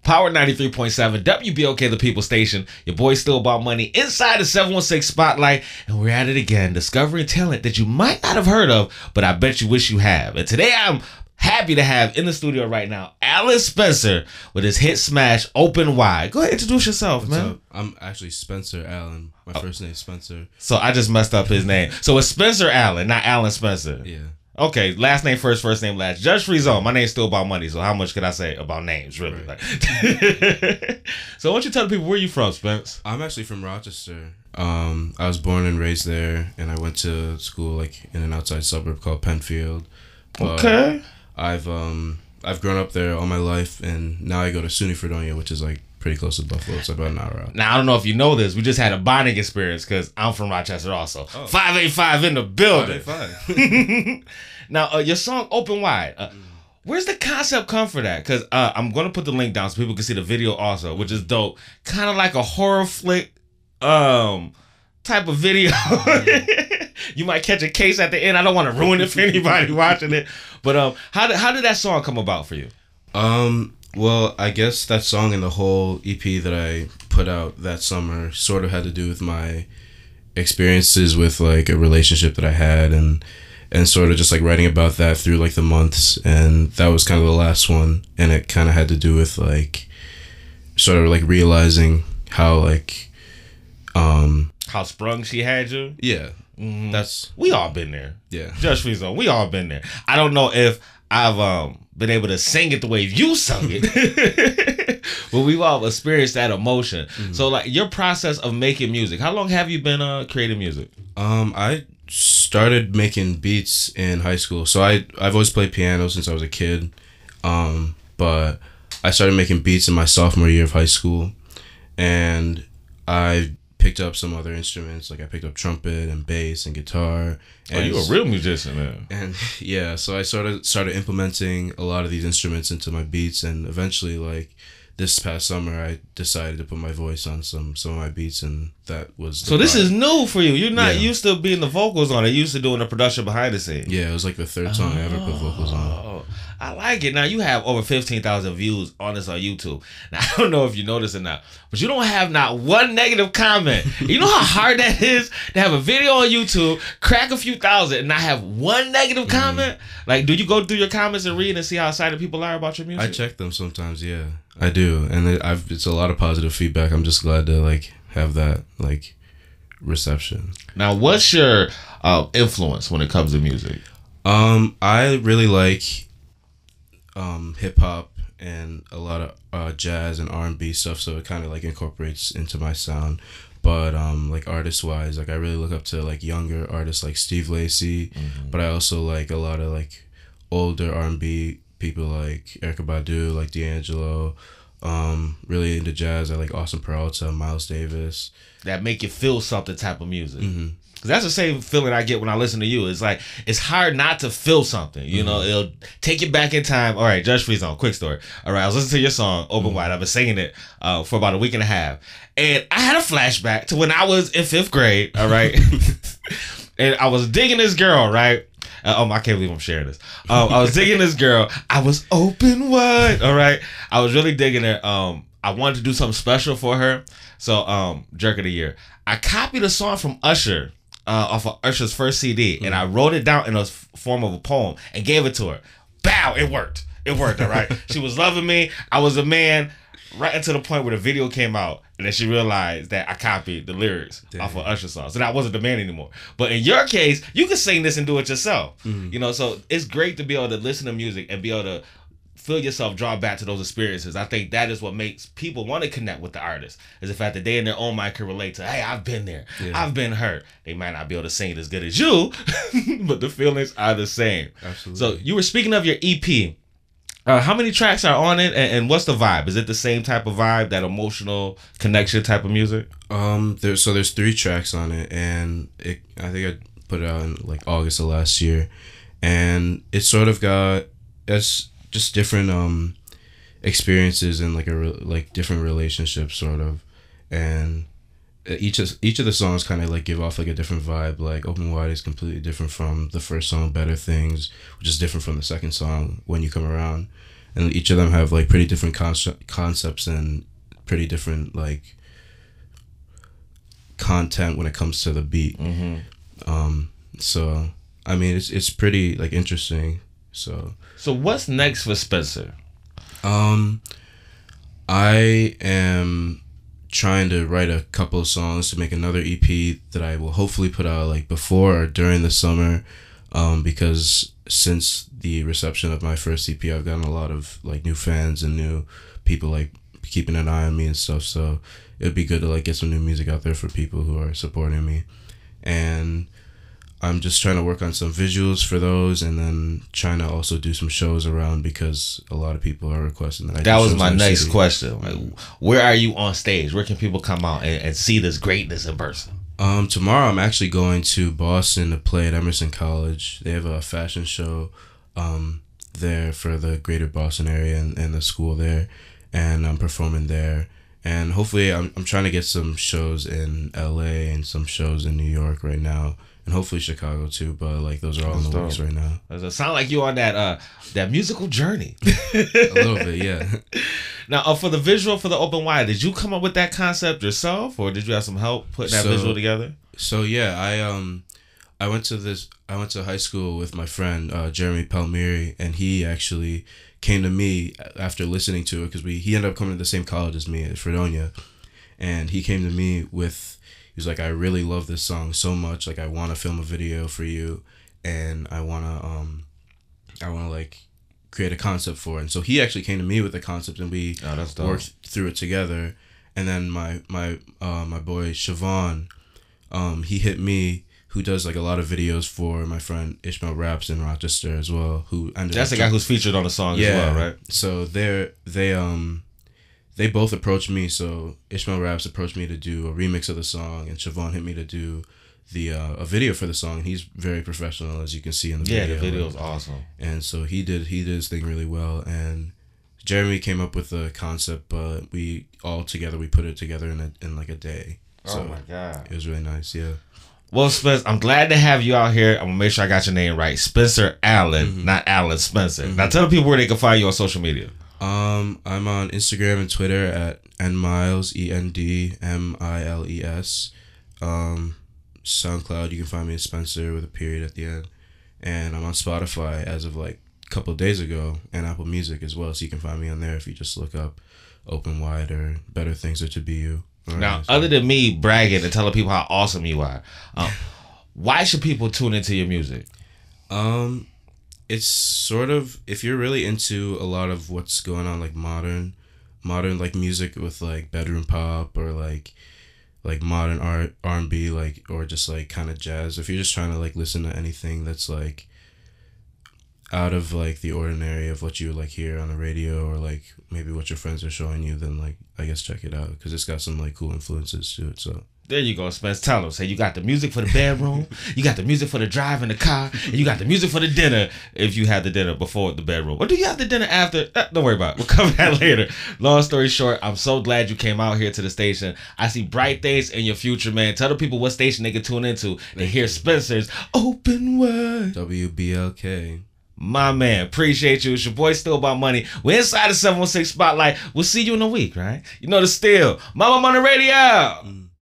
Power 93.7, WBOK, the People Station. Your boy Still About Money inside the 716 Spotlight. And we're at it again, discovering talent that you might not have heard of, but I bet you wish you have. And today I'm happy to have in the studio right now, Alan Spencer with his hit smash, Open Wide. Go ahead, introduce yourself, What's man. up? I'm actually Spencer Allen. My first name is Spencer. So I just messed up his name. So it's Spencer Allen, not Alan Spencer. Yeah. Okay, last name first, first name last. Judge Free Zone. My name's Still About Money, so how much could I say about names, really? Right. Like, so why don't you tell the people where you from, Spence? I'm actually from Rochester. I was born and raised there, and I went to school like in an outside suburb called Penfield. But Okay. I've grown up there all my life, and now I go to SUNY Fredonia, which is like pretty close to Buffalo. It's about an hour out. Now, I don't know if you know this. We just had a bonding experience because I'm from Rochester also. Oh. 585 in the building. 585. Now, your song Open Wide, where's the concept come for that? Because I'm going to put the link down so people can see the video also, which is dope. Kind of like a horror flick type of video. You might catch a case at the end. I don't want to ruin it for anybody watching it. But how did that song come about for you? Well, I guess that song and the whole EP that I put out that summer sort of had to do with my experiences with like a relationship that I had and sort of just like writing about that through like the months, and that was kind of the last one, and it kind of had to do with like sort of like realizing how like how sprung she had you. Yeah. Mm-hmm. That's we all been there. Yeah. Judge Free Zone, we all been there. I don't know if I've been able to sing it the way you sung it, but we've all experienced that emotion. Mm-hmm. So like your process of making music, how long have you been creating music? I started making beats in high school. So I've always played piano since I was a kid, but I started making beats in my sophomore year of high school, and I picked up some other instruments. Like I picked up trumpet and bass and guitar. And you a real musician, man. And yeah, so I started implementing a lot of these instruments into my beats, and eventually like this past summer I decided to put my voice on some of my beats, and that was so this is new for you. You're not used to being the vocals on it. You're used to doing the production behind the scenes. Yeah, it was like the third song I ever put vocals on. I like it. Now you have over 15,000 views on this on YouTube. Now I don't know if you noticed or not, but you don't have not one negative comment. You know how hard that is to have a video on YouTube, crack a few thousand, and not have one negative comment? Like, do you go through your comments and read and see how excited people are about your music? I check them sometimes, yeah. I do, and it's a lot of positive feedback. I'm just glad to like have that like reception. Now, what's your influence when it comes to music? I really like hip hop and a lot of jazz and R&B stuff, so it kind of like incorporates into my sound. But like artist wise, like I really look up to like younger artists like Steve Lacy, but I also like a lot of like older R&B people like Erykah Badu, like D'Angelo. Really into jazz, I like Austin Peralta, Miles Davis. That make you feel something type of music. Cause that's the same feeling I get when I listen to you. It's like it's hard not to feel something. You know, it'll take you back in time. All right, Judge Free Zone, quick story. All right, I was listening to your song Open Wide. I've been singing it for about a week and a half, and I had a flashback to when I was in 5th grade. All right, and I was digging this girl. Right. I can't believe I'm sharing this. I was digging this girl. I was open wide. All right. I was really digging her. I wanted to do something special for her. So, Jerk of the Year. I copied a song from Usher off of Usher's first CD, and I wrote it down in a form of a poem and gave it to her. Bow! It worked. It worked, all right? She was loving me. I was a man right until the point where the video came out, and then she realized that I copied the lyrics off of Usher's song. So that wasn't the man anymore. But in your case, you can sing this and do it yourself. You know, so it's great to be able to listen to music and be able to feel yourself draw back to those experiences. I think that is what makes people want to connect with the artist, is the fact that they in their own mind can relate to, hey, I've been there. I've been hurt. They might not be able to sing it as good as you, but the feelings are the same. Absolutely. So you were speaking of your EP. How many tracks are on it, and what's the vibe? Is it the same type of vibe, that emotional connection type of music? There's 3 tracks on it, and I think I put it out in like August of last year, and it sort of got just different experiences and like different relationships sort of, and each of the songs kind of like give off like a different vibe. Like Open Wide is completely different from the first song, Better Things, which is different from the second song, When You Come Around. and each of them have like pretty different concepts and pretty different like content when it comes to the beat. So I mean, it's pretty like interesting. So what's next for Spencer? I am trying to write a couple of songs to make another EP that I will hopefully put out like before or during the summer, because since the reception of my first EP, I've gotten a lot of like new fans and new people like keeping an eye on me and stuff. So it would be good to like get some new music out there for people who are supporting me. And I'm just trying to work on some visuals for those, and then trying to also do some shows around, because a lot of people are requesting that I do That was shows my in the next city. question. Like, where are you on stage? Where can people come out and see this greatness in person? Tomorrow I'm actually going to Boston to play at Emerson College. They have a fashion show there for the greater Boston area and the school there, and I'm performing there. And hopefully I'm trying to get some shows in LA and some shows in New York right now, and hopefully Chicago too, but like those are all in the works right now. Does it sound like you on that musical journey? A little bit, yeah. Now, for the visual for the open wide, did you come up with that concept yourself, or did you have some help putting that visual together? So yeah, I went to high school with my friend Jeremy Palmieri, and he actually came to me after listening to it, because he ended up coming to the same college as me at Fredonia, and he came to me with, he was like, I really love this song so much, like I want to film a video for you, and I want to like create a concept for it. And so he actually came to me with the concept, and we worked through it together. And then my boy Siobhan, he hit me, who does like a lot of videos for my friend Ishmael Raps in Rochester as well. That's the guy who's featured on the song as well, right? So they both approached me. So Ishmael Raps approached me to do a remix of the song, and Siobhan hit me to do a video for the song. And he's very professional, as you can see in the video. Yeah, the video is awesome. And so he did his thing really well. And Jeremy came up with the concept, but we put it together in like a day. So oh my God, it was really nice. Yeah. Well, Spence, I'm glad to have you out here. I'm going to make sure I got your name right. Spencer Allen, not Allen Spencer. Now, tell the people where they can find you on social media. I'm on Instagram and Twitter at nmiles, ENDMILES. SoundCloud, you can find me as Spencer with a period at the end. And I'm on Spotify as of like a couple of days ago, and Apple Music as well. So you can find me on there if you just look up Open Wide or Better Things Are To Be You. Now, other than me bragging and telling people how awesome you are, why should people tune into your music? It's sort of, if you're really into a lot of what's going on, like modern like music with like bedroom pop, or like modern R&B, like, or just like kind of jazz. If you're just trying to like listen to anything that's like out of like the ordinary of what you like hear on the radio, or like maybe what your friends are showing you, then like I guess check it out, because it's got some like cool influences to it. So there you go, Spence. Tell them. Say you got the music for the bedroom, you got the music for the drive in the car, and you got the music for the dinner if you had the dinner before the bedroom. Or do you have the dinner after? Don't worry about it. We'll cover that later. Long story short, I'm so glad you came out here to the station. I see bright things in your future, man. Tell the people what station they can tune into to hear Spencer's Open Wide. WBLK. My man, appreciate you. It's your boy Still About Money. We're inside the 716 Spotlight. We'll see you in a week, right? You know the steal. Mama Money Radio.